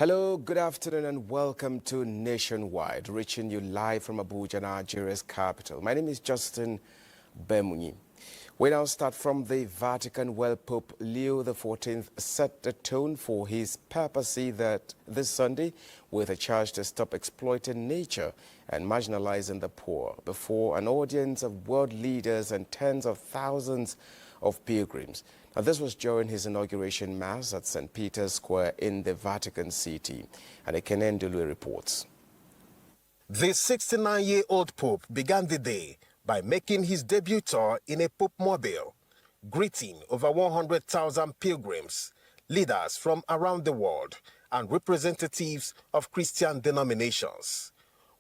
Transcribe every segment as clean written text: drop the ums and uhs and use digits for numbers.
Hello, good afternoon and welcome to Nationwide, reaching you live from Abuja, Nigeria's capital. My name is Justin Bemunyi. We now start from the Vatican, where Pope Leo XIV set the tone for his papacy that this Sunday with a charge to stop exploiting nature and marginalizing the poor before an audience of world leaders and tens of thousands of pilgrims. Now, this was during his inauguration mass at St. Peter's Square in the Vatican City. And Ekenendulu reports. The 69-year-old Pope began the day by making his debut tour in a Pope mobile, greeting over 100,000 pilgrims, leaders from around the world, and representatives of Christian denominations.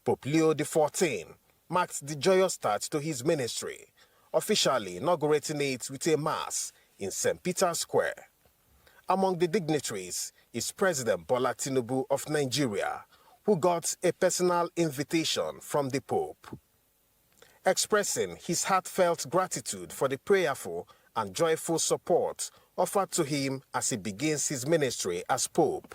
Pope Leo XIV marked the joyous start to his ministry, officially inaugurating it with a mass in St. Peter's Square. Among the dignitaries is President Bola Tinubu of Nigeria, who got a personal invitation from the Pope. Expressing his heartfelt gratitude for the prayerful and joyful support offered to him as he begins his ministry as Pope,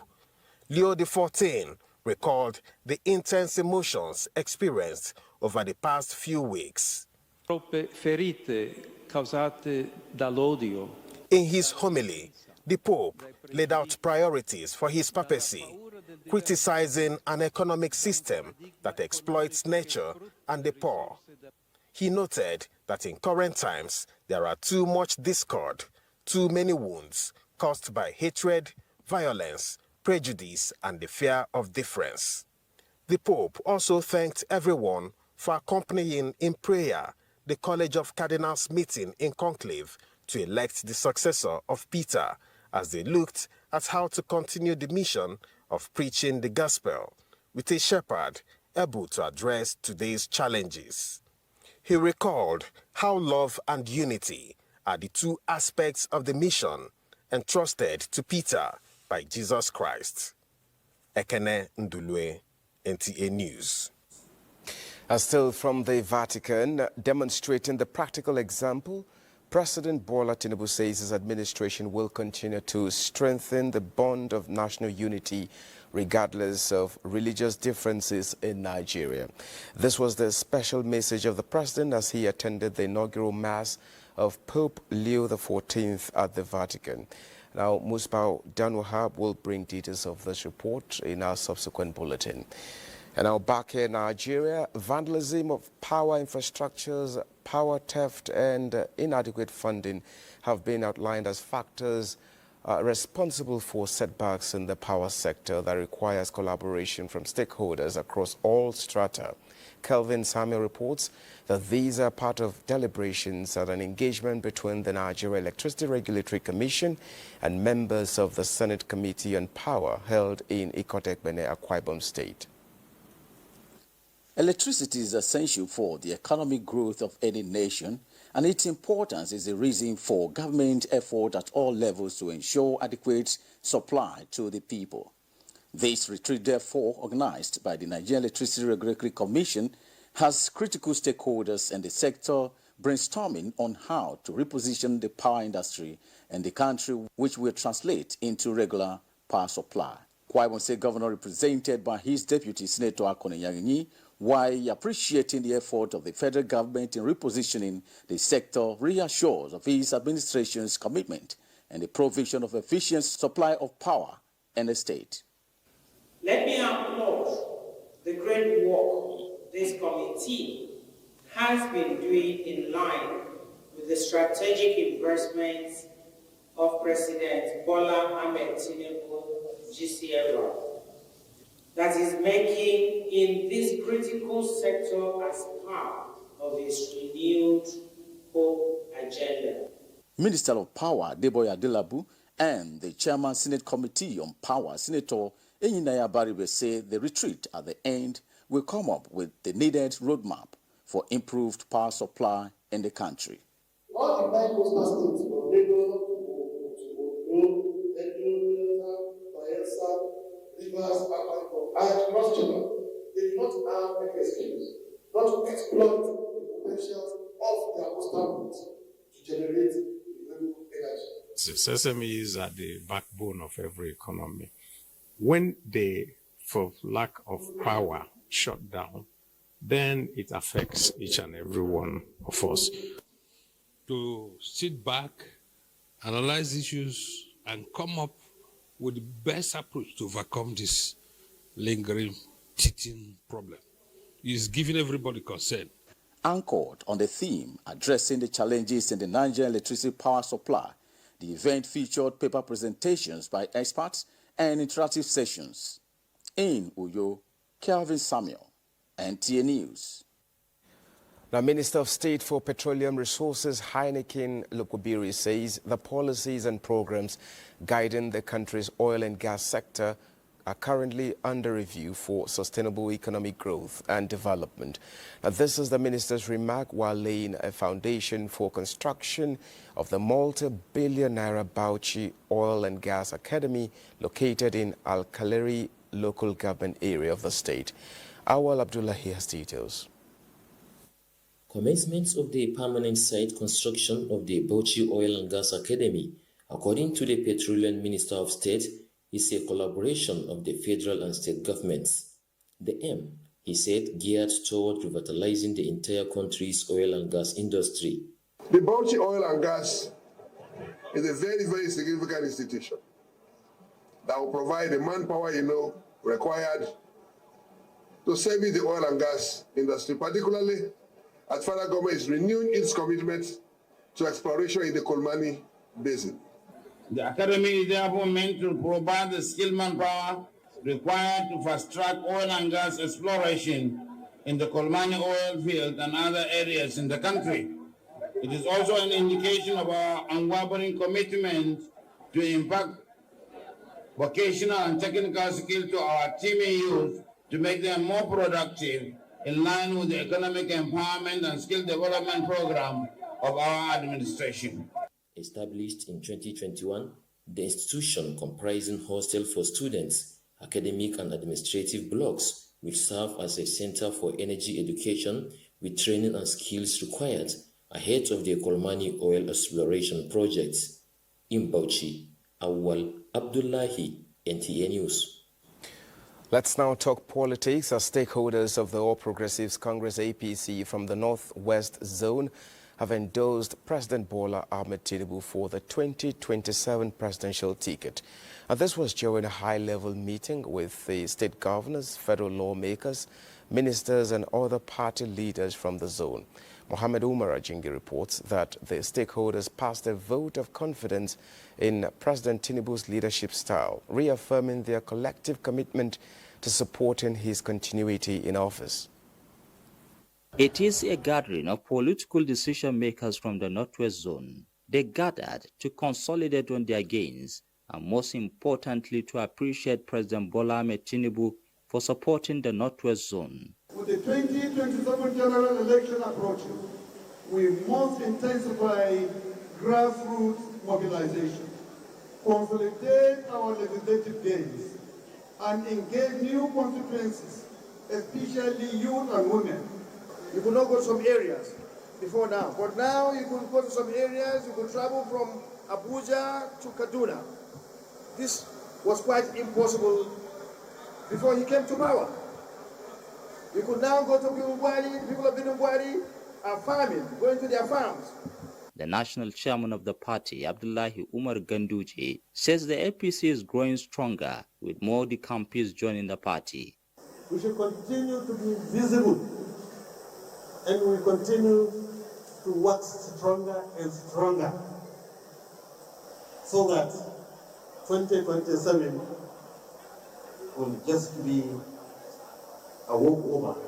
Leo XIV recalled the intense emotions experienced over the past few weeks. Troppe ferite causate dall'odio. In his homily, the Pope laid out priorities for his papacy, criticizing an economic system that exploits nature and the poor. He noted that in current times, there are too much discord, too many wounds caused by hatred, violence, prejudice, and the fear of difference. The Pope also thanked everyone for accompanying in prayer the College of Cardinals meeting in conclave to elect the successor of Peter as they looked at how to continue the mission of preaching the gospel with a shepherd able to address today's challenges. He recalled how love and unity are the two aspects of the mission entrusted to Peter by Jesus Christ. Ekene Ndulue, NTA News. Still from the Vatican, demonstrating the practical example, President Bola Tinubu says his administration will continue to strengthen the bond of national unity regardless of religious differences in Nigeria. This was the special message of the president as he attended the inaugural mass of Pope Leo XIV at the Vatican. Now, Musbao Danwahab will bring details of this report in our subsequent bulletin. And now back here in Nigeria, vandalism of power infrastructures, power theft and inadequate funding have been outlined as factors responsible for setbacks in the power sector that requires collaboration from stakeholders across all strata. Kelvin Samuel reports that these are part of deliberations at an engagement between the Nigeria Electricity Regulatory Commission and members of the Senate Committee on Power held in Ikotekbene, Akwa Ibom State. Electricity is essential for the economic growth of any nation, and its importance is a reason for government effort at all levels to ensure adequate supply to the people. This retreat, therefore, organized by the Nigerian Electricity Regulatory Commission, has critical stakeholders in the sector brainstorming on how to reposition the power industry in the country, which will translate into regular power supply. Akwa Ibom State Governor, represented by his deputy, Senator Akone Yanginyi, while appreciating the effort of the federal government in repositioning the sector, reassures of his administration's commitment and the provision of efficient supply of power in the state. Let me applaud the great work this committee has been doing in line with the strategic investments of President Bola Ahmed Tinubu GCFR that is making in this critical sector as part of his renewed hope agenda. Minister of Power Deboye Adelabu and the Chairman Senate Committee on Power, Senator Enyinaya Baribe, say the retreat at the end will come up with the needed roadmap for improved power supply in the country. All the bi-coastal states from Lagos to Ondo, Edo, Bayelsa, Rivers, and cross-channel, they do not have any excuse not to exploit the potential of their coastal routes to generate renewable energy. SMEs are the backbone of every economy. When they, for lack of power, shut down, then it affects each and every one of us. To sit back, analyze issues, and come up with the best approach to overcome this lingering, teething problem is giving everybody concern. Anchored on the theme addressing the challenges in the Nigerian electricity power supply, the event featured paper presentations by experts and interactive sessions. In Uyo, Kelvin Samuel, NTA News. The Minister of State for Petroleum Resources, Heineken Lukubiri, says the policies and programs guiding the country's oil and gas sector are currently under review for sustainable economic growth and development. Now, this is the minister's remark while laying a foundation for construction of the multi-billion naira Bauchi Oil and Gas Academy located in Al-Kaleri local government area of the state. Awal Abdullahi has details. Commencement of the permanent site construction of the Bauchi Oil and Gas Academy, according to the Petroleum Minister of State, is a collaboration of the federal and state governments. The aim, he said, geared toward revitalizing the entire country's oil and gas industry. The Bauchi Oil and Gas is a very, very significant institution that will provide the manpower, required to service the oil and gas industry, particularly as federal government is renewing its commitment to exploration in the Kolmani Basin. The Academy is therefore meant to provide the skilled manpower required to fast-track oil and gas exploration in the Kolmani oil field and other areas in the country. It is also an indication of our unwavering commitment to impact vocational and technical skill to our teeming youth to make them more productive in line with the economic empowerment and skill development program of our administration. Established in 2021, the institution comprising hostel for students, academic and administrative blocks, will serve as a center for energy education with training and skills required ahead of the Kolmani oil exploration projects. In Bauchi, Awal Abdullahi, NTA News. Let's now talk politics. As stakeholders of the All Progressives Congress APC from the Northwest Zone have endorsed President Bola Ahmed Tinubu for the 2027 presidential ticket. And this was during a high-level meeting with the state governors, federal lawmakers, ministers and other party leaders from the zone. Mohammed Umar Ajingi reports that the stakeholders passed a vote of confidence in President Tinubu's leadership style, reaffirming their collective commitment to supporting his continuity in office. It is a gathering of political decision makers from the Northwest Zone. They gathered to consolidate on their gains and most importantly to appreciate President Bola Ahmed Tinubu for supporting the Northwest Zone. With the 2027 general election approaching, we must intensify grassroots mobilization, consolidate our legislative gains, and engage new constituencies, especially youth and women. You could not go to some areas before now, but now you could go to some areas, you could travel from Abuja to Kaduna. This was quite impossible before he came to power. You could now go to Binumbwari, people of Binumbwari are farming, going to their farms. The national chairman of the party, Abdullahi Umar Ganduje, says the APC is growing stronger with more decampees joining the party. We should continue to be visible and we continue to work stronger and stronger so that 2027 will just be a walkover.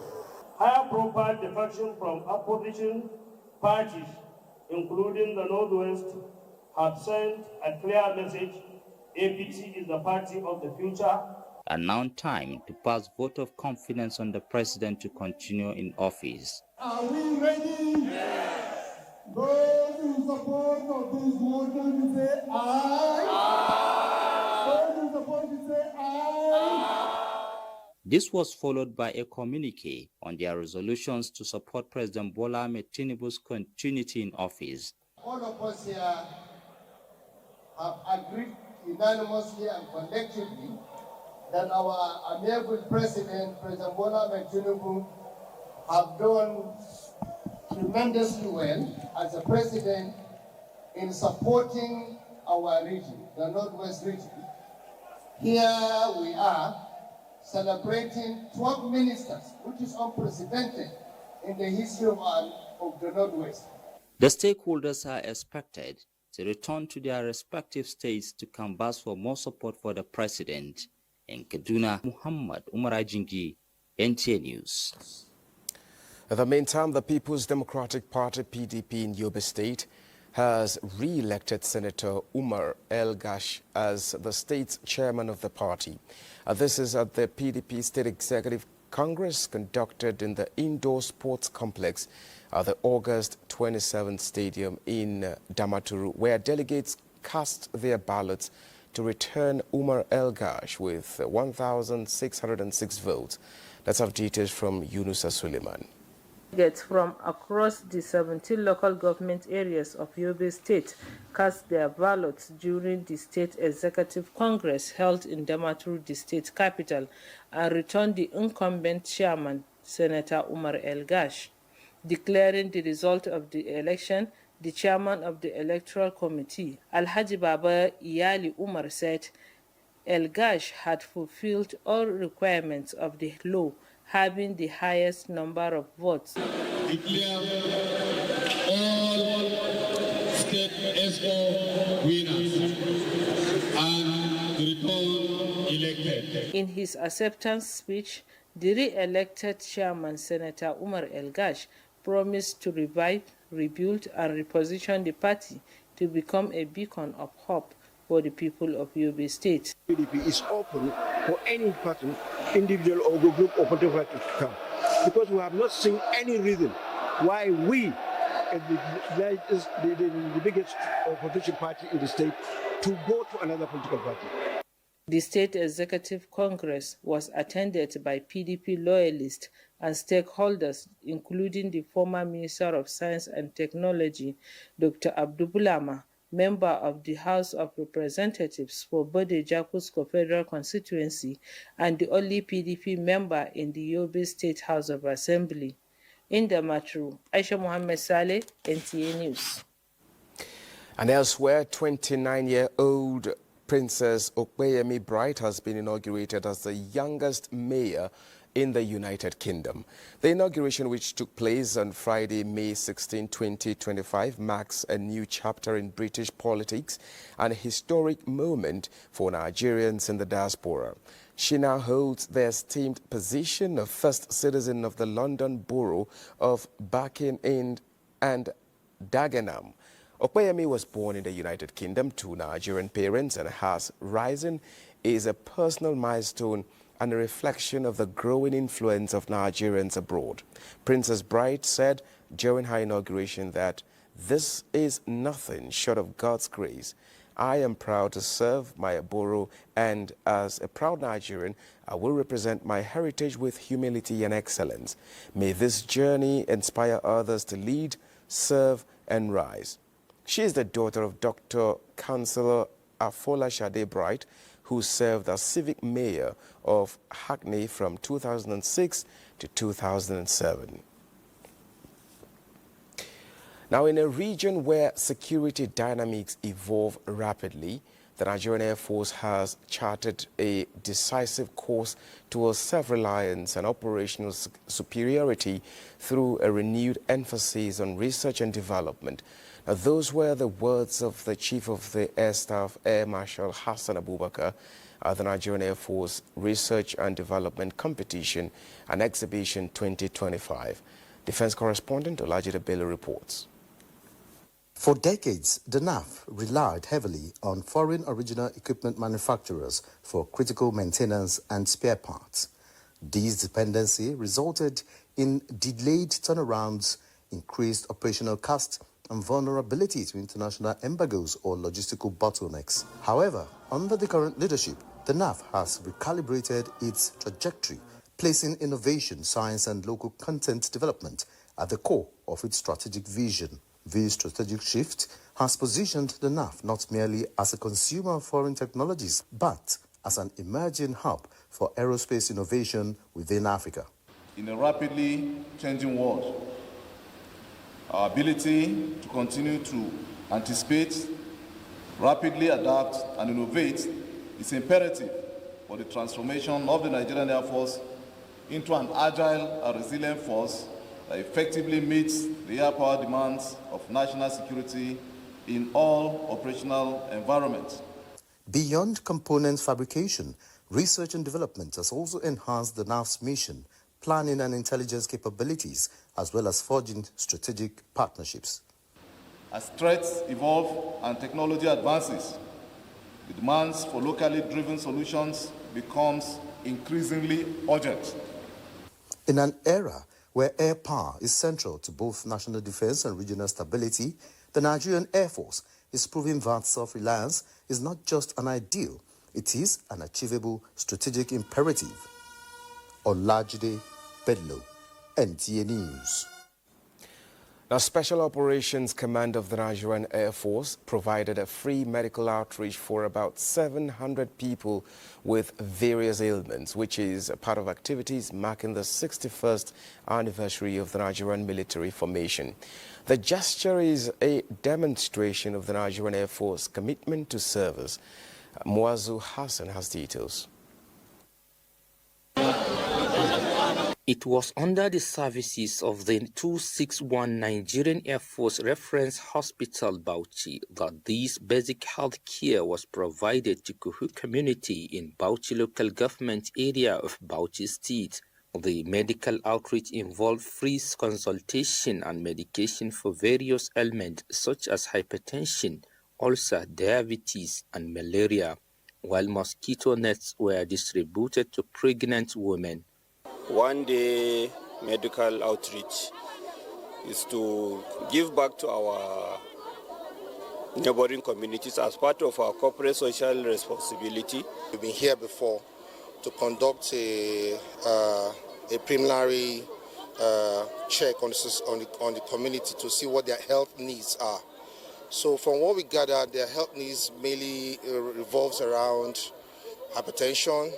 Higher profile defection from opposition parties, including the Northwest, have sent a clear message: APC is the party of the future. And now time to pass vote of confidence on the president to continue in office. Are we ready? Yes. Those in support of this motion say aye. Aye. Those in support say aye. This was followed by a communique on their resolutions to support President Bola Ahmed Tinubu's continuity in office. All of us here have agreed unanimously and collectively that our amiable President Bola Tinubu, have done tremendously well as a president in supporting our region, the Northwest region. Here we are celebrating 12 ministers, which is unprecedented in the history of the Northwest. The stakeholders are expected to return to their respective states to canvass for more support for the president. In Kaduna, Muhammad Umar Ajingi, NTA News. In the meantime, the People's Democratic Party, PDP in Yobe State, has re-elected Senator Umar El Gash as the state's chairman of the party. This is at the PDP State Executive Congress conducted in the indoor sports complex at the August 27th Stadium in Damaturu, where delegates cast their ballots to return Umar El Gash with 1,606 votes. Let's have details from Yunusa Suleiman. Delegates from across the 17 local government areas of Yobe State cast their ballots during the State Executive Congress held in Damaturu, the state capital, and returned the incumbent chairman, Senator Umar El Gash. Declaring the result of the election, the chairman of the Electoral Committee, Alhaji Baba Iyali Umar, said El Gash had fulfilled all requirements of the law, having the highest number of votes. Declare all state SO winners and return elected. In his acceptance speech, the re-elected chairman, Senator Umar El Gash, promised to revive, rebuild, and reposition the party to become a beacon of hope for the people of Yobe State. PDP is open for any person, individual or group or political party to come, because we have not seen any reason why we, as the biggest opposition party in the state, to go to another political party. The State Executive Congress was attended by PDP loyalists and stakeholders, including the former Minister of Science and Technology, Dr. Abdulbulama, member of the House of Representatives for Bode Jakusko Federal Constituency, and the only PDP member in the Yobe State House of Assembly. In Damaturu, Aisha Mohammed Saleh, NTA News. And elsewhere, 29-year-old Princess Okpeyemi Bright has been inaugurated as the youngest mayor in the United Kingdom. The inauguration, which took place on Friday, May 16, 2025, marks a new chapter in British politics and a historic moment for Nigerians in the diaspora. She now holds the esteemed position of first citizen of the London borough of Barking and Dagenham. Okpeyemi was born in the United Kingdom to Nigerian parents, and has risen is a personal milestone and a reflection of the growing influence of Nigerians abroad. Princess Bright said during her inauguration that this is nothing short of God's grace. I am proud to serve my borough, and as a proud Nigerian, I will represent my heritage with humility and excellence. May this journey inspire others to lead, serve, and rise. She is the daughter of Dr. Councillor Afola Shade Bright, who served as civic mayor of Hackney from 2006 to 2007. Now, in a region where security dynamics evolve rapidly, the Nigerian Air Force has charted a decisive course towards self-reliance and operational superiority through a renewed emphasis on research and development. Now, those were the words of the Chief of the Air Staff, Air Marshal Hassan Abubakar, at the Nigerian Air Force Research and Development Competition and Exhibition 2025. Defense correspondent Olajide Bello reports. For decades, the NAF relied heavily on foreign original equipment manufacturers for critical maintenance and spare parts. This dependency resulted in delayed turnarounds, increased operational costs, and vulnerability to international embargoes or logistical bottlenecks. However, under the current leadership, the NAF has recalibrated its trajectory, placing innovation, science, and local content development at the core of its strategic vision. This strategic shift has positioned the NAF not merely as a consumer of foreign technologies, but as an emerging hub for aerospace innovation within Africa. In a rapidly changing world, our ability to continue to anticipate, rapidly adapt, and innovate is imperative for the transformation of the Nigerian Air Force into an agile and resilient force that effectively meets the air power demands of national security in all operational environments. Beyond component fabrication, research and development has also enhanced the NAF's mission, planning and intelligence capabilities, as well as forging strategic partnerships. As threats evolve and technology advances, the demands for locally driven solutions becomes increasingly urgent. In an era where air power is central to both national defense and regional stability, the Nigerian Air Force is proving that self-reliance is not just an ideal, it is an achievable strategic imperative. Olajide Bedlo, NTA News. Now, Special Operations Command of the Nigerian Air Force provided a free medical outreach for about 700 people with various ailments, which is a part of activities marking the 61st anniversary of the Nigerian military formation. The gesture is a demonstration of the Nigerian Air Force commitment to service. Muazu Hassan has details. It was under the services of the 261 Nigerian Air Force Reference Hospital, Bauchi, that this basic health care was provided to Kuhu community in Bauchi local government area of Bauchi State. The medical outreach involved free consultation and medication for various ailments such as hypertension, ulcer, diabetes, and malaria, while mosquito nets were distributed to pregnant women. One day medical outreach is to give back to our neighboring communities as part of our corporate social responsibility. We've been here before to conduct a preliminary check on the community to see what their health needs are. So from what we gathered, their health needs mainly revolves around hypertension,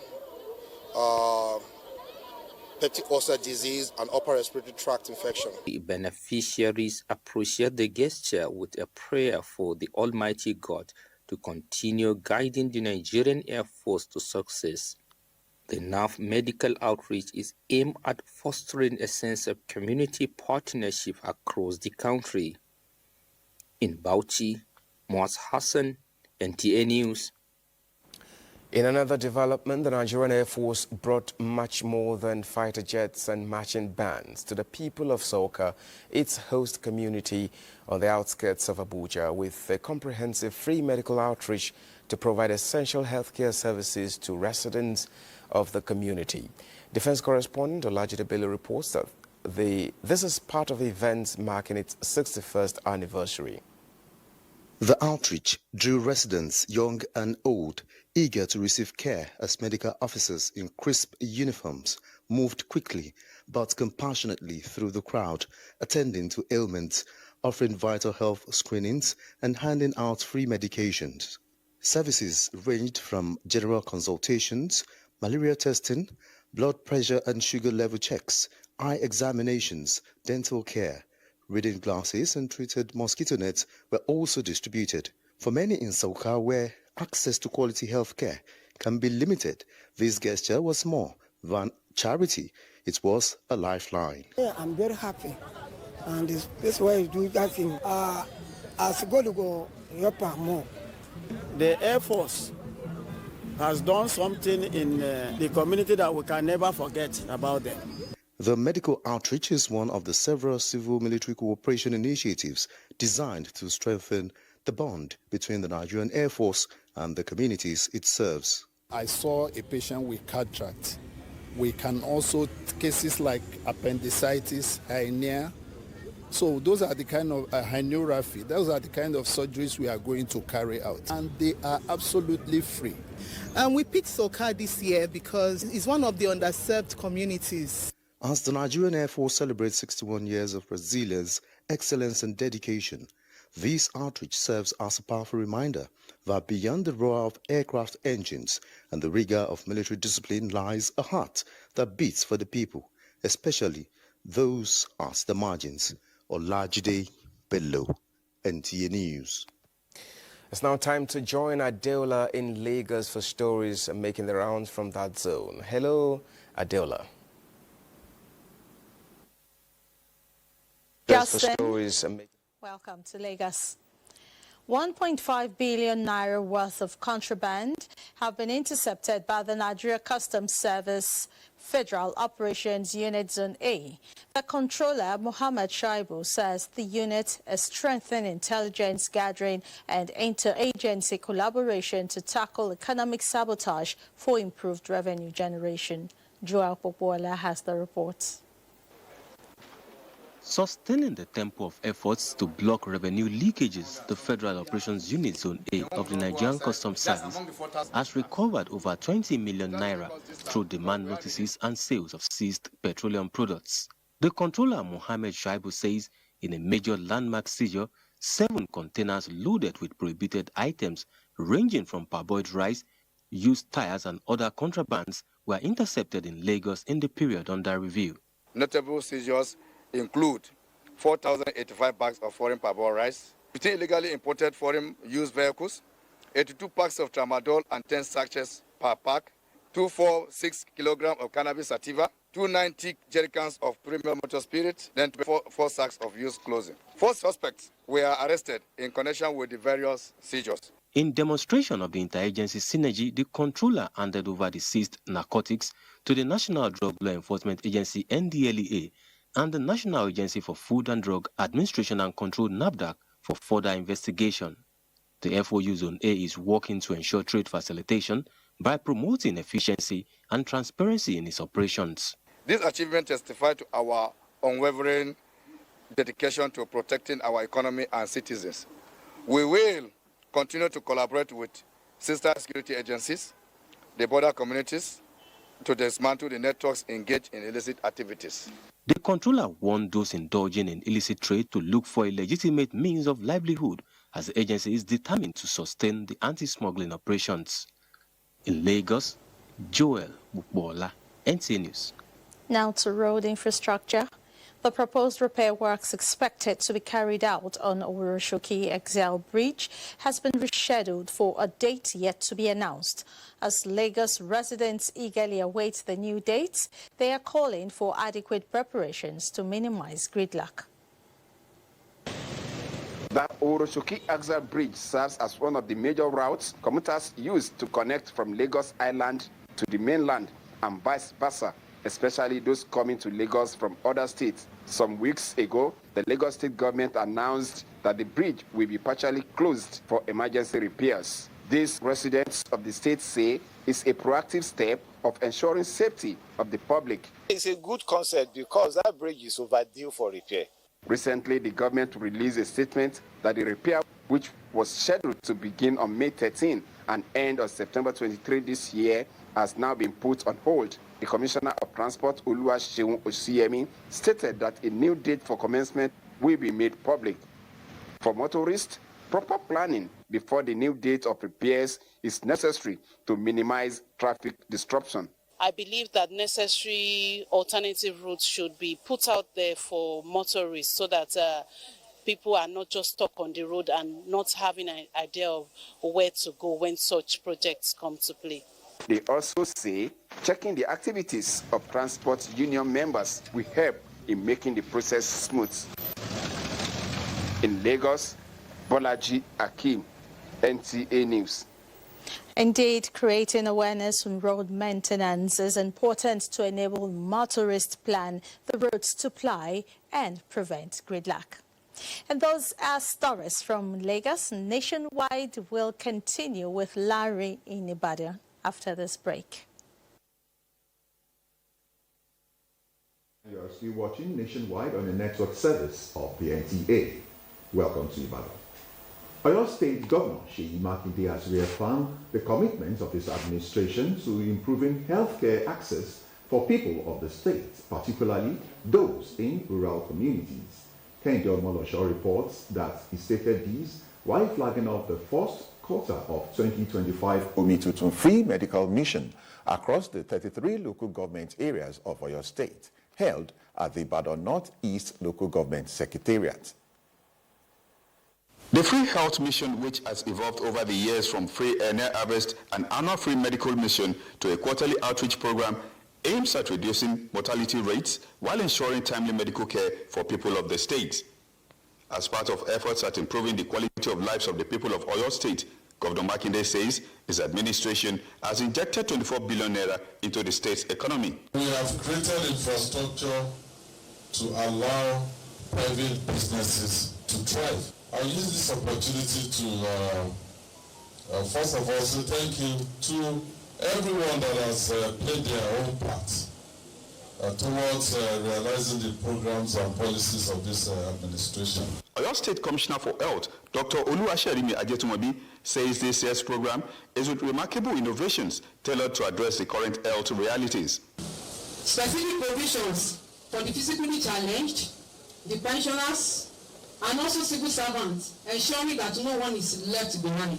peptic ulcer disease, and upper respiratory tract infection. The beneficiaries appreciate the gesture with a prayer for the Almighty God to continue guiding the Nigerian Air Force to success. The NAF medical outreach is aimed at fostering a sense of community partnership across the country. In Bauchi, Muaz Hassan, NTA News. In another development, the Nigerian Air Force brought much more than fighter jets and marching bands to the people of Soka, its host community on the outskirts of Abuja, with a comprehensive free medical outreach to provide essential healthcare services to residents of the community. Defense correspondent Olajide Bello reports that this is part of events marking its 61st anniversary. The outreach drew residents, young and old, eager to receive care as medical officers in crisp uniforms moved quickly but compassionately through the crowd, attending to ailments, offering vital health screenings and handing out free medications. Services ranged from general consultations, malaria testing, blood pressure and sugar level checks, eye examinations, dental care, reading glasses and treated mosquito nets were also distributed. For many in Soka, where access to quality health care can be limited, this gesture was more than charity. It was a lifeline. Yeah, I'm very happy. And this way you do that thing. As God to go help more. The Air Force has done something in the community that we can never forget about them. The medical outreach is one of the several civil-military cooperation initiatives designed to strengthen the bond between the Nigerian Air Force and the communities it serves. I saw a patient with cataract. We can also cases like appendicitis, hernia. So those are the kind of herniorrhaphy. Those are the kind of surgeries we are going to carry out, and they are absolutely free. We picked Soka this year because it's one of the underserved communities. As the Nigerian Air Force celebrates 61 years of resilience, excellence and dedication, This outreach serves as a powerful reminder that beyond the roar of aircraft engines and the rigor of military discipline lies a heart that beats for the people, especially those at the margins. Olajide Bello, NTA News. It's now time to join Adeola in Lagos for stories making the rounds from that zone. Hello, Adeola. Justin, welcome to Lagos. 1.5 billion naira worth of contraband have been intercepted by the Nigeria Customs Service Federal Operations Unit Zone A. The controller, Mohammed Shaibu, says the unit is strengthening intelligence gathering and interagency collaboration to tackle economic sabotage for improved revenue generation. Joel Popola has the report. Sustaining the tempo of efforts to block revenue leakages, the Federal Operations Unit Zone A of the Nigerian Customs Service has recovered over 20 million naira through demand notices and sales of seized petroleum products. The controller, Mohammed Shaibu, says in a major landmark seizure, 7 containers loaded with prohibited items ranging from parboiled rice, used tires and other contrabands were intercepted in Lagos in the period under review. Notable seizures include 4,085 bags of foreign parboiled rice, 15 illegally imported foreign used vehicles, 82 packs of tramadol and 10 sachets per pack, 246 kilograms of cannabis sativa, 290 jerrycans of premium motor spirit, then 4 sacks of used clothing. 4 suspects were arrested in connection with the various seizures. In demonstration of the interagency synergy, the controller handed over the seized narcotics to the National Drug Law Enforcement Agency (NDLEA) and the National Agency for Food and Drug Administration and Control (NAFDAC) for further investigation. The FOU Zone A is working to ensure trade facilitation by promoting efficiency and transparency in its operations. This achievement testifies to our unwavering dedication to protecting our economy and citizens. We will continue to collaborate with sister security agencies, the border communities, to dismantle the networks engaged in illicit activities. The controller warned those indulging in illicit trade to look for a legitimate means of livelihood, as the agency is determined to sustain the anti-smuggling operations. In Lagos, Joel Bukbola, NTA News. Now to road infrastructure. The proposed repair works expected to be carried out on Oroshoki Excel Bridge has been rescheduled for a date yet to be announced. As Lagos residents eagerly await the new dates, they are calling for adequate preparations to minimize gridlock. The Oroshoki Excel Bridge serves as one of the major routes commuters use to connect from Lagos Island to the mainland and vice versa, especially those coming to Lagos from other states. Some weeks ago, the Lagos state government announced that the bridge will be partially closed for emergency repairs. These residents of the state say it's a proactive step of ensuring safety of the public. It's a good concept because that bridge is overdue for repair. Recently, the government released a statement that the repair, which was scheduled to begin on May 13 and end on September 23 this year, has now been put on hold. The Commissioner of Transport, Oluwaseun Osiyemi, stated that a new date for commencement will be made public. For motorists, proper planning before the new date of repairs is necessary to minimize traffic disruption. I believe that necessary alternative routes should be put out there for motorists so that people are not just stuck on the road and not having an idea of where to go when such projects come to play. They also say checking the activities of transport union members will help in making the process smooth. In Lagos, Bolaji Akim, NTA News. Indeed, creating awareness on road maintenance is important to enable motorists plan the routes to ply and prevent gridlock. And those are stories from Lagos. Nationwide will continue with Larry in Ibadan after this break. You are still watching Nationwide on the network service of the NTA. Welcome to Ibadan. Oyo State Governor Seyi Makinde has reaffirmed the commitment of his administration to improving healthcare access for people of the state, particularly those in rural communities. Kehinde Omolosho reports that he stated these while flagging off the first quarter of 2025 Omitutun free medical mission across the 33 local government areas of Oyo State, held at the Ibadan Northeast Local Government Secretariat. The free health mission, which has evolved over the years from free near harvest and annual free medical mission to a quarterly outreach program, aims at reducing mortality rates while ensuring timely medical care for people of the state. As part of efforts at improving the quality of lives of the people of Oyo State, Governor Makinde says his administration has injected 24 billion naira into the state's economy. We have created infrastructure to allow private businesses to thrive. I use this opportunity to, first of all, say thank you to everyone that has played their own part towards realizing the programs and policies of this administration. Oyo State Commissioner for Health, Dr. Oluwaserimi Ajetumobi, says this year's program is with remarkable innovations tailored to address the current health realities. Specific provisions for the physically challenged, the pensioners, and also civil servants, ensuring that no one is left behind.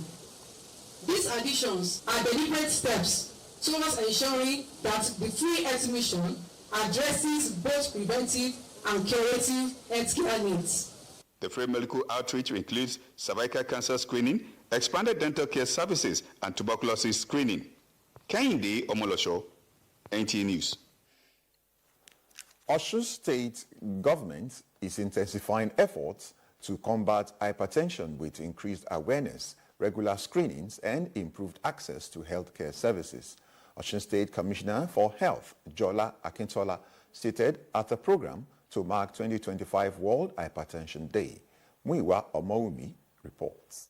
These additions are deliberate steps towards ensuring that the free health mission addresses both preventive and curative healthcare needs. The free medical outreach includes cervical cancer screening, expanded dental care services, and tuberculosis screening. Kehinde Omolosho, NTA News. Osun State government is intensifying efforts to combat hypertension with increased awareness, regular screenings, and improved access to healthcare services. Osun State Commissioner for Health, Jola Akintola, stated at the program to mark 2025 World Hypertension Day. Muiwa Omoumi reports.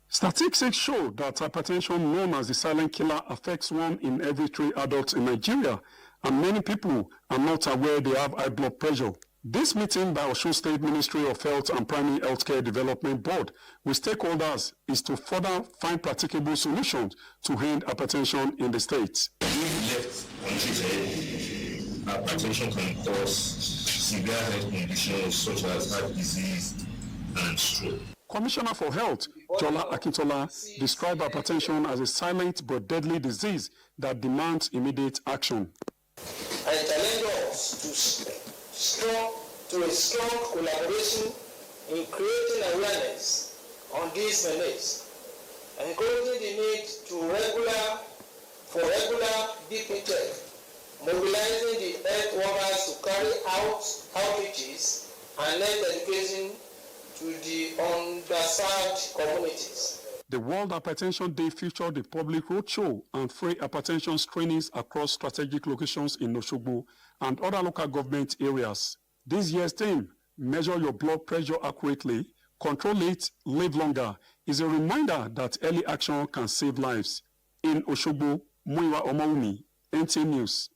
Statistics show that hypertension, known as the silent killer, affects 1 in every 3 adults in Nigeria, and many people are not aware they have high blood pressure. This meeting by Osun State Ministry of Health and Primary Healthcare Development Board with stakeholders is to further find practicable solutions to end hypertension in the state. If left untreated, hypertension can cause severe health conditions such as heart disease and stroke. Commissioner for Health, Jola Akintola, described hypertension as a silent but deadly disease that demands immediate action. I challenge us to a strong collaboration in creating awareness on these menace, encouraging the need for regular BP check, mobilizing the health workers to carry out outreaches and health education to the underserved communities. The World Hypertension Day featured a public roadshow and free hypertension screenings across strategic locations in Osogbo and other local government areas. This year's theme, Measure Your Blood Pressure Accurately, Control It, Live Longer, is a reminder that early action can save lives. In Osogbo, Muiwa Omoumi, NTA News.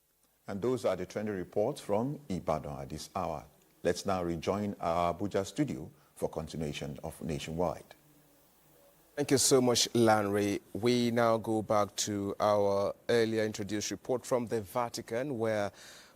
And those are the trending reports from Ibadan at this hour. Let's now rejoin our Abuja studio for continuation of Nationwide. Thank you so much, Lanre. We now go back to our earlier introduced report from the Vatican, where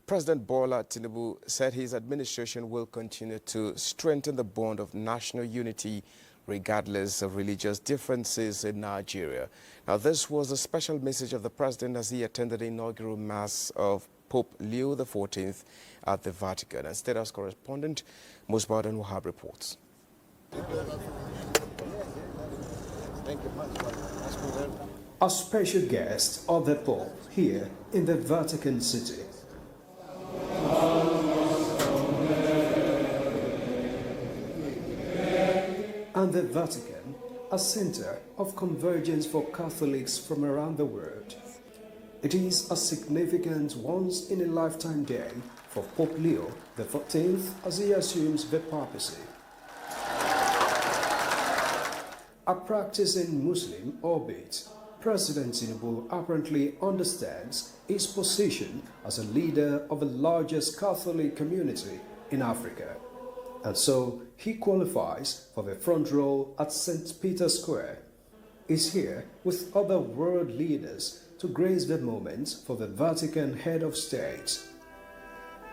President Bola Tinubu said his administration will continue to strengthen the bond of national unity regardless of religious differences in Nigeria. Now, this was a special message of the president as he attended the inaugural Mass of Pope Leo XIV at the Vatican. And State House correspondent Musbadan Wahab reports. A special guest of the Pope here in the Vatican City. And the Vatican, a center of convergence for Catholics from around the world. It is a significant once-in-a-lifetime day for Pope Leo XIV as he assumes the papacy. A practicing Muslim, albeit, President Tinubu apparently understands his position as a leader of the largest Catholic community in Africa. And so he qualifies for the front row at St. Peter's Square. He's here with other world leaders to grace the moment for the Vatican head of state.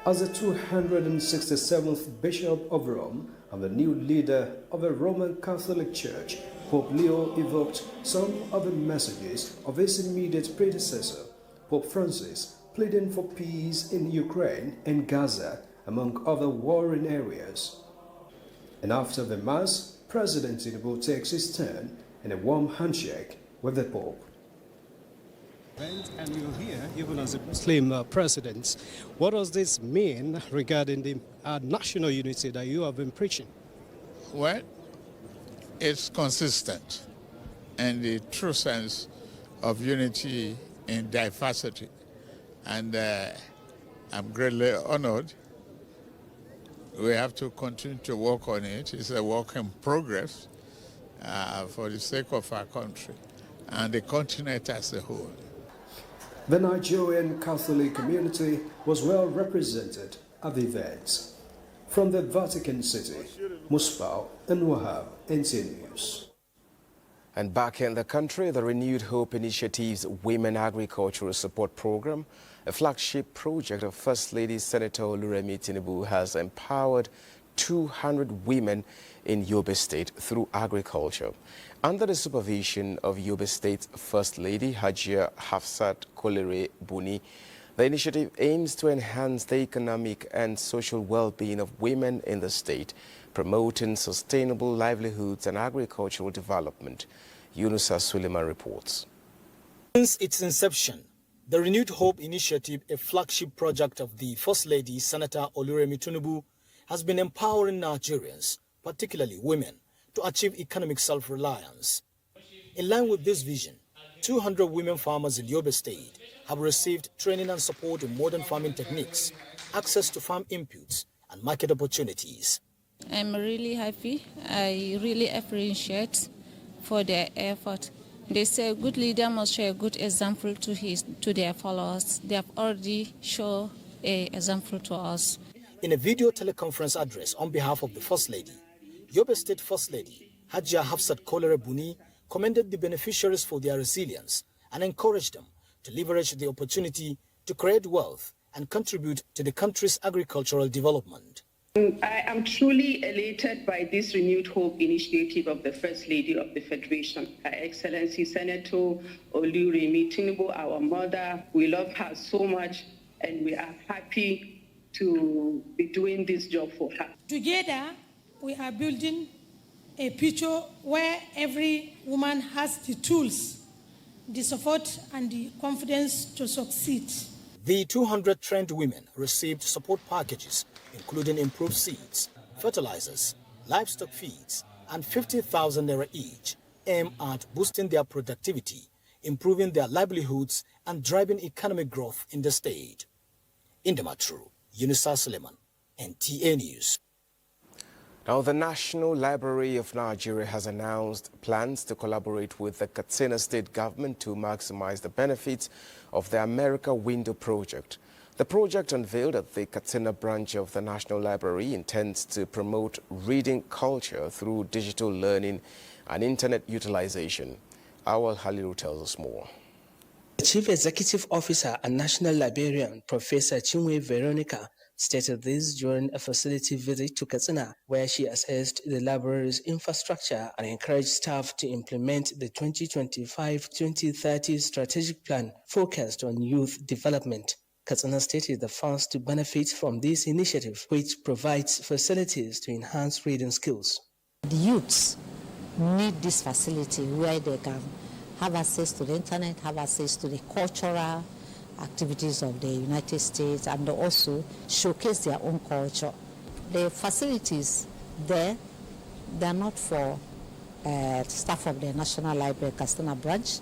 As the 267th Bishop of Rome and the new leader of the Roman Catholic Church, Pope Leo evoked some of the messages of his immediate predecessor, Pope Francis, pleading for peace in Ukraine and Gaza, among other warring areas. And after the Mass, President Tinubu takes his turn in a warm handshake with the Pope. And you're here, even as a Muslim president, what does this mean regarding the national unity that you have been preaching? Well, it's consistent in the true sense of unity in diversity. And I'm greatly honored. We have to continue to work on it. It's a work in progress for the sake of our country and the continent as a whole. The Nigerian Catholic community was well represented at the event. From the Vatican City, Musbau and Wahab, NTA News. And back in the country, the Renewed Hope Initiative's Women Agricultural Support Program, a flagship project of First Lady Senator Oluremi Tinubu, has empowered 200 women in Yobe State through agriculture. Under the supervision of Yobe State's First Lady, Hajia Hafsat Kolere Buni, the initiative aims to enhance the economic and social well-being of women in the state, promoting sustainable livelihoods and agricultural development. Yunusa Suleiman reports. Since its inception, the Renewed Hope Initiative, a flagship project of the First Lady, Senator Oluremi Tinubu, has been empowering Nigerians, particularly women, to achieve economic self-reliance. In line with this vision, 200 women farmers in Yobe State have received training and support in modern farming techniques, access to farm inputs, and market opportunities. I'm really happy. I really appreciate for their effort. They say a good leader must show a good example to their followers. They have already shown an example to us. In a video teleconference address on behalf of the First Lady, Yobe State First Lady Hajia Hafsat Kolere Buni commended the beneficiaries for their resilience and encouraged them to leverage the opportunity to create wealth and contribute to the country's agricultural development. I am truly elated by this Renewed Hope initiative of the First Lady of the Federation, Her Excellency Senator Oluremi Tinubu, our mother. We love her so much and we are happy to be doing this job for her. Together, we are building a future where every woman has the tools, the support and the confidence to succeed. The 200 trained women received support packages, including improved seeds, fertilizers, livestock feeds, and 50,000 naira each, aimed at boosting their productivity, improving their livelihoods, and driving economic growth in the state. In the Matru, Yunusa Suleiman, NTA News. Now, the National Library of Nigeria has announced plans to collaborate with the Katsina State government to maximize the benefits of the America Window project. The project, unveiled at the Katsina branch of the National Library, intends to promote reading culture through digital learning and internet utilization. Awal Haliru tells us more. The Chief Executive Officer and National Librarian, Professor Chinwe Veronica, stated this during a facility visit to Katsina, where she assessed the library's infrastructure and encouraged staff to implement the 2025-2030 strategic plan focused on youth development. Katsina State is the first to benefit from this initiative, which provides facilities to enhance reading skills. The youths need this facility where they can have access to the internet, have access to the cultural activities of the United States, and also showcase their own culture. The facilities there, they're not for staff of the National Library Katsina branch.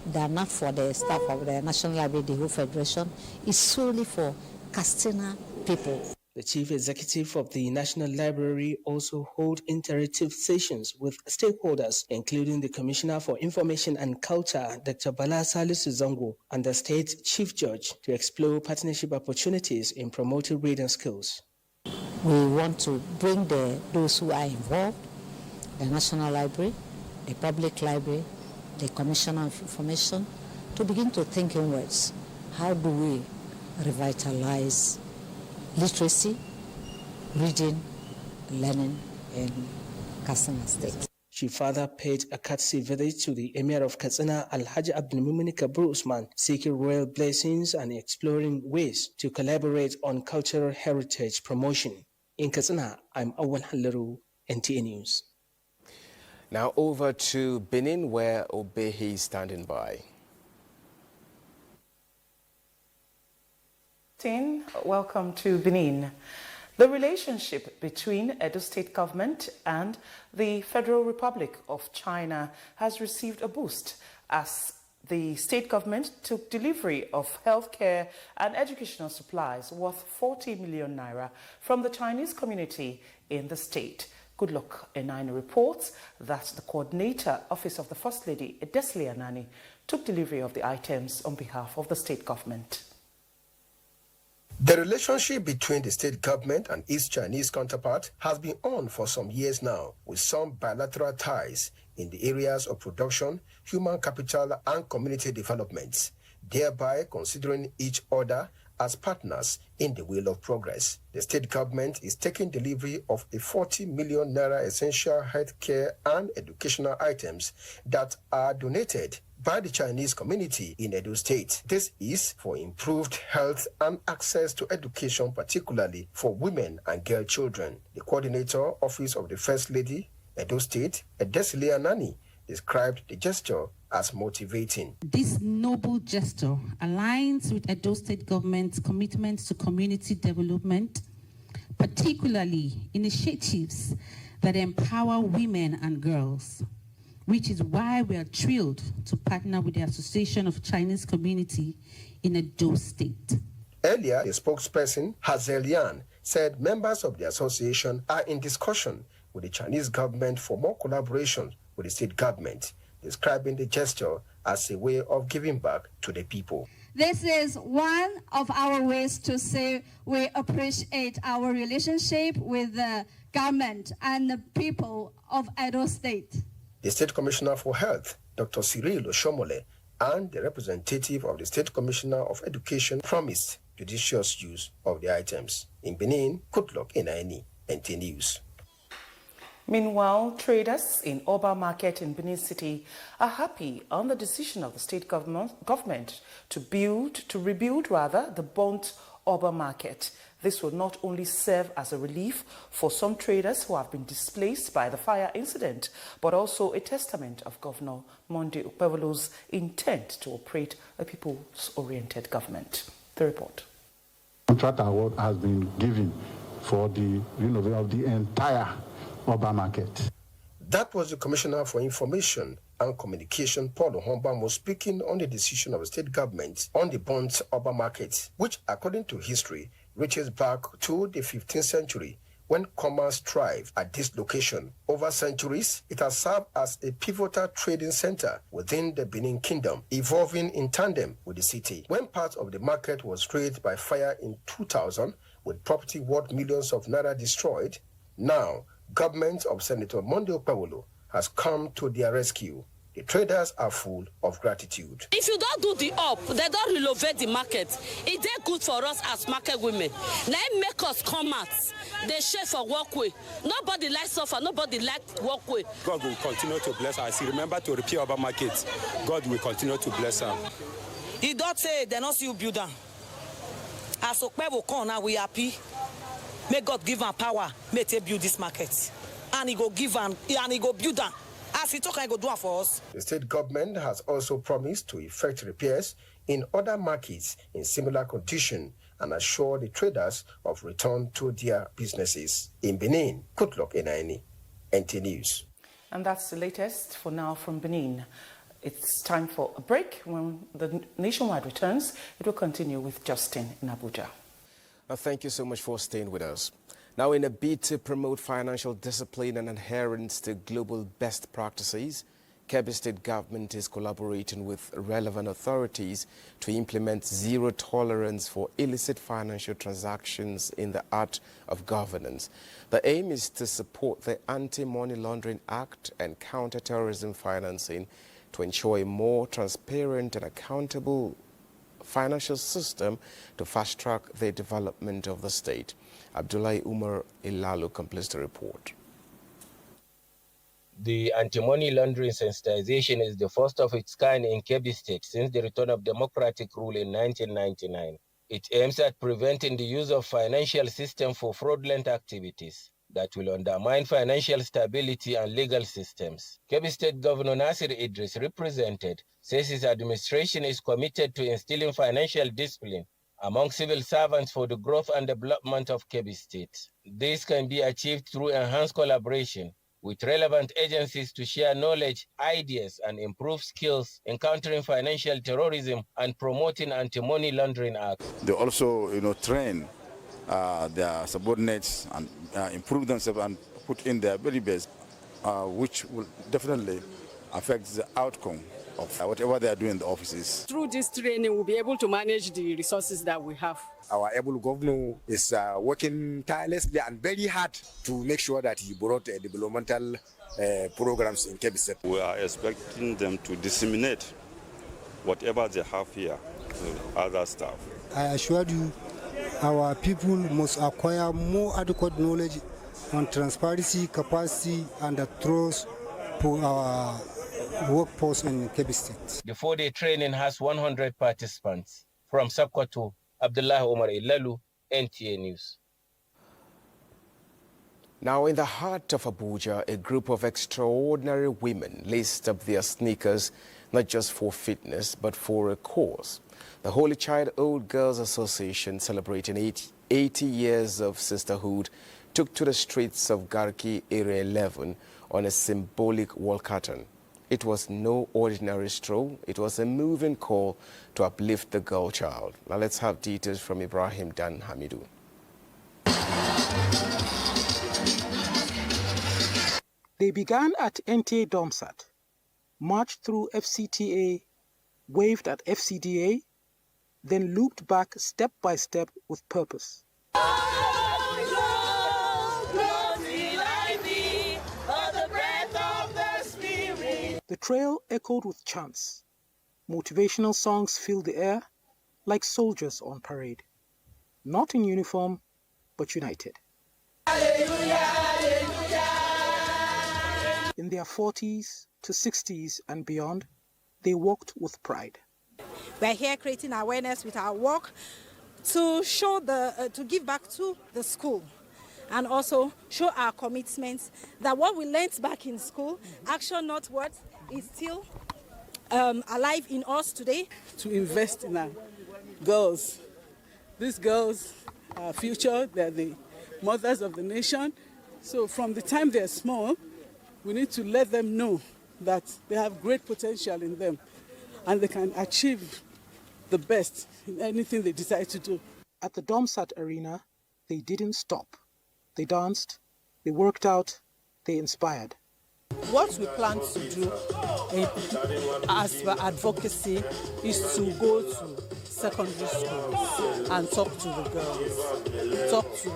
They're not for the staff of the National Library, the whole Federation. It's solely for Katsina people. The Chief Executive of the National Library also hold interactive sessions with stakeholders, including the Commissioner for Information and Culture, Dr. Bala Salisu Zango, and the State Chief Judge to explore partnership opportunities in promoting reading skills. We want to bring those who are involved, the National Library, the Public Library, the Commissioner of Information, to begin to think inwards. How do we revitalize literacy, reading, learning in Katsina State. She further paid a courtesy visit to the Emir of Katsina, Alhaji Abdulmumin Kabir Usman, seeking royal blessings and exploring ways to collaborate on cultural heritage promotion. In Katsina, I'm Awan Halaru, NTA News. Now over to Benin, where Obehi is standing by. Welcome to Benin. The relationship between Edo State government and the Federal Republic of China has received a boost as the state government took delivery of healthcare and educational supplies worth 40 million naira from the Chinese community in the state. Goodluck Enani reports that the coordinator office of the First Lady, Edesli Anani, took delivery of the items on behalf of the state government. The relationship between the state government and its Chinese counterpart has been on for some years now, with some bilateral ties in the areas of production, human capital, and community development, thereby considering each other as partners in the wheel of progress. The state government is taking delivery of a 40 million naira essential healthcare and educational items that are donated by the Chinese community in Edo State. This is for improved health and access to education, particularly for women and girl children. The coordinator office of the First Lady, Edo State, Edesli Anani, described the gesture as motivating. This noble gesture aligns with Edo State government's commitment to community development, particularly initiatives that empower women and girls, which is why we are thrilled to partner with the Association of Chinese Community in Edo State. Earlier, the spokesperson, Hazel Yan, said members of the association are in discussion with the Chinese government for more collaboration with the state government, describing the gesture as a way of giving back to the people. This is one of our ways to say we appreciate our relationship with the government and the people of Edo State. The State Commissioner for Health, Dr. Cyril Oshomole, and the representative of the State Commissioner of Education promised judicious use of the items. In Benin, Goodluck Enani, NTA News. Meanwhile, traders in Oba Market in Benin City are happy on the decision of the state government to rebuild the burnt Oba Market. This will not only serve as a relief for some traders who have been displaced by the fire incident, but also a testament of Governor Monday Ukpewolo's intent to operate a people's-oriented government. The report. Contract award has been given for the renovation of the entire Oba Market. That was the Commissioner for Information and Communication, Paul Ohombamo, speaking on the decision of the state government on the burnt Oba Market, which, according to history, reaches back to the 15th century when commerce thrived at this location. Over centuries, it has served as a pivotal trading center within the Benin Kingdom, evolving in tandem with the city. When part of the market was razed by fire in 2000, with property worth millions of naira destroyed, now government of Senator Monday Ukpewolo has come to their rescue. The traders are full of gratitude. If you don't do the up, they don't renovate the market. It's good for us as market women. Now make us come out. They share for walkway. Nobody likes suffer. Nobody likes walkway. God will continue to bless us. Remember to repair our market. God will continue to bless us. He don't say they don't see you build them. As Ukpewolo come now, we happy. May God give him power. May they build this market, and he go give him, and he go build them. As he talk, I go do it for us. The state government has also promised to effect repairs in other markets in similar condition and assure the traders of return to their businesses. In Benin, Goodluck Enani, NTA News. And that's the latest for now from Benin. It's time for a break. When the Nationwide returns, it will continue with Justin in Abuja. Thank you so much for staying with us. Now, in a bid to promote financial discipline and adherence to global best practices, Kebbi State government is collaborating with relevant authorities to implement zero tolerance for illicit financial transactions in the art of governance. The aim is to support the Anti-Money Laundering Act and counter-terrorism financing to ensure a more transparent and accountable financial system to fast-track the development of the state. Abdullahi Umar Ilalu completes the report. The anti-money laundering sensitization is the first of its kind in Kebbi State since the return of democratic rule in 1999. It aims at preventing the use of financial system for fraudulent activities that will undermine financial stability and legal systems. Kebbi State Governor Nasir Idris, represented, says his administration is committed to instilling financial discipline among civil servants for the growth and development of Kebbi State. This can be achieved through enhanced collaboration with relevant agencies to share knowledge, ideas, and improve skills in countering financial terrorism and promoting anti-money laundering acts. They also, train their subordinates and improve themselves and put in their very best, which will definitely affect the outcome of whatever they are doing in the offices. Through this training, we'll be able to manage the resources that we have. Our able governor is working tirelessly and very hard to make sure that he brought developmental programs in Kebbi State. We are expecting them to disseminate whatever they have here to other staff. I assure you, our people must acquire more adequate knowledge on transparency, capacity, and the trust for our workforce in Kebbi State. The 4-day training has 100 participants. From Sokoto, Abdullah Omar Ilalu, NTA News. Now, in the heart of Abuja, a group of extraordinary women laced up their sneakers not just for fitness, but for a cause. The Holy Child Old Girls Association, celebrating 80 years of sisterhood, took to the streets of Garki Area 11 on a symbolic walkathon. It was no ordinary stroll. It was a moving call to uplift the girl child. Now let's have details from Ibrahim Dan Hamidu. They began at NTA Domsat, marched through FCTA, waved at FCDA, then looped back step by step with purpose. The trail echoed with chants. Motivational songs filled the air like soldiers on parade. Not in uniform, but united. Hallelujah, hallelujah. In their 40s to 60s and beyond, they walked with pride. We're here creating awareness with our work to show to give back to the school, and also show our commitments that what we learned back in school, action not words, is still alive in us today. To invest in our girls. These girls are future, they're the mothers of the nation. So from the time they're small, we need to let them know that they have great potential in them and they can achieve the best in anything they decide to do. At the Domsat Arena, they didn't stop. They danced, they worked out, they inspired. What we plan to do as for advocacy is to go to secondary schools and talk to the girls, talk to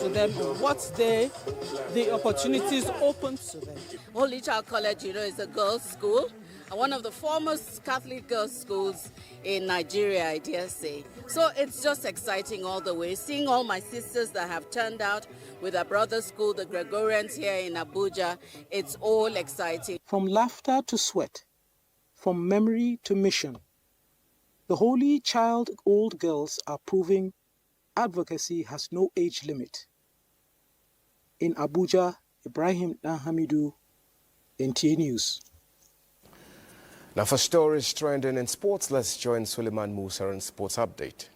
them what the opportunities open to them. Holy Child College, is a girls' school, and one of the foremost Catholic girls' schools in Nigeria, I dare say. So it's just exciting all the way. Seeing all my sisters that have turned out with our brother school, the Gregorians here in Abuja, it's all exciting. From laughter to sweat, from memory to mission, the Holy Child Old Girls are proving advocacy has no age limit. In Abuja, Ibrahim Hamidu, NTA News. Now for stories trending in sports, let's join Suleiman Musa in Sports Update.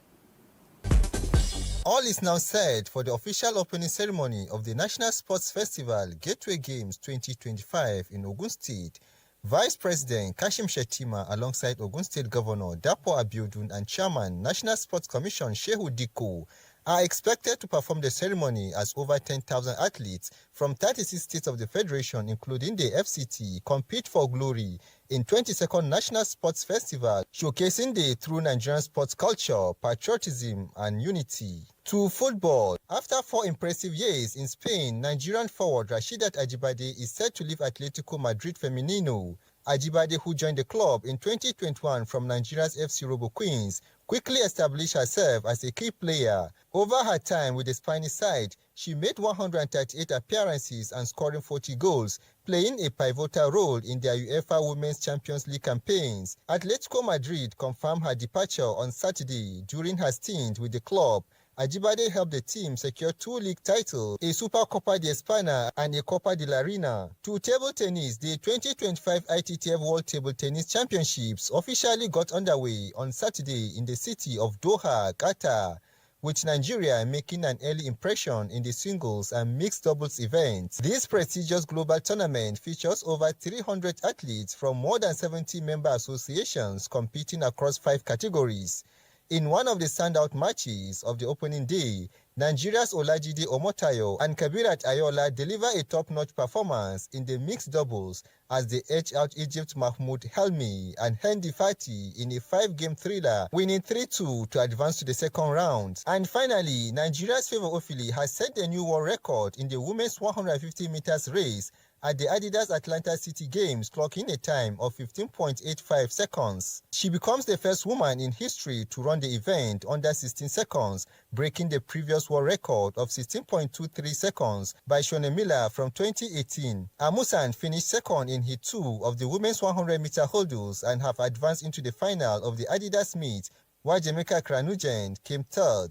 All is now set for the official opening ceremony of the National Sports Festival Gateway Games 2025 in Ogun State. Vice President Kashim Shettima alongside Ogun State Governor Dapo Abiodun and Chairman National Sports Commission Shehu Diko are expected to perform the ceremony as over 10,000 athletes from 36 states of the Federation, including the FCT, compete for glory in 22nd National Sports Festival, showcasing the true Nigerian sports culture, patriotism, and unity. To football. After 4 impressive years in Spain, Nigerian forward Rasheedat Ajibade is set to leave Atletico Madrid Femenino. Ajibade, who joined the club in 2021 from Nigeria's FC Robo Queens, quickly established herself as a key player. Over her time with the Spanish side, she made 138 appearances and scoring 40 goals, playing a pivotal role in their UEFA Women's Champions League campaigns. Atletico Madrid confirmed her departure on Saturday. During her stint with the club, Ajibade helped the team secure 2 league titles, a Supercopa de España and a Copa de la Reina. To table tennis, the 2025 ITTF World Table Tennis Championships officially got underway on Saturday in the city of Doha, Qatar, with Nigeria making an early impression in the singles and mixed doubles events. This prestigious global tournament features over 300 athletes from more than 70 member associations competing across 5 categories. In one of the standout matches of the opening day, Nigeria's Olajide Omotayo and Kabirat Ayola deliver a top-notch performance in the mixed doubles as they edge out Egypt's Mahmoud Helmi and Hendi Fati in a 5-game thriller, winning 3-2 to advance to the second round. And finally, Nigeria's Favour Ofili has set a new world record in the women's 150 meters race at the Adidas Atlanta City Games, clocking a time of 15.85 seconds. She becomes the first woman in history to run the event under 16 seconds, breaking the previous world record of 16.23 seconds by Shone Miller from 2018. Amusan finished second in Heat 2 of the women's 100-meter hurdles and have advanced into the final of the Adidas meet, while Jamaica Kranugent came third.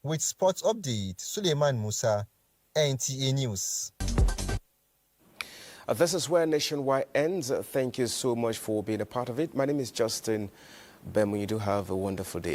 With sports update, Suleiman Musa, NTA News. This is where Nationwide ends. Thank you so much for being a part of it. My name is Justin Bemu. You do have a wonderful day.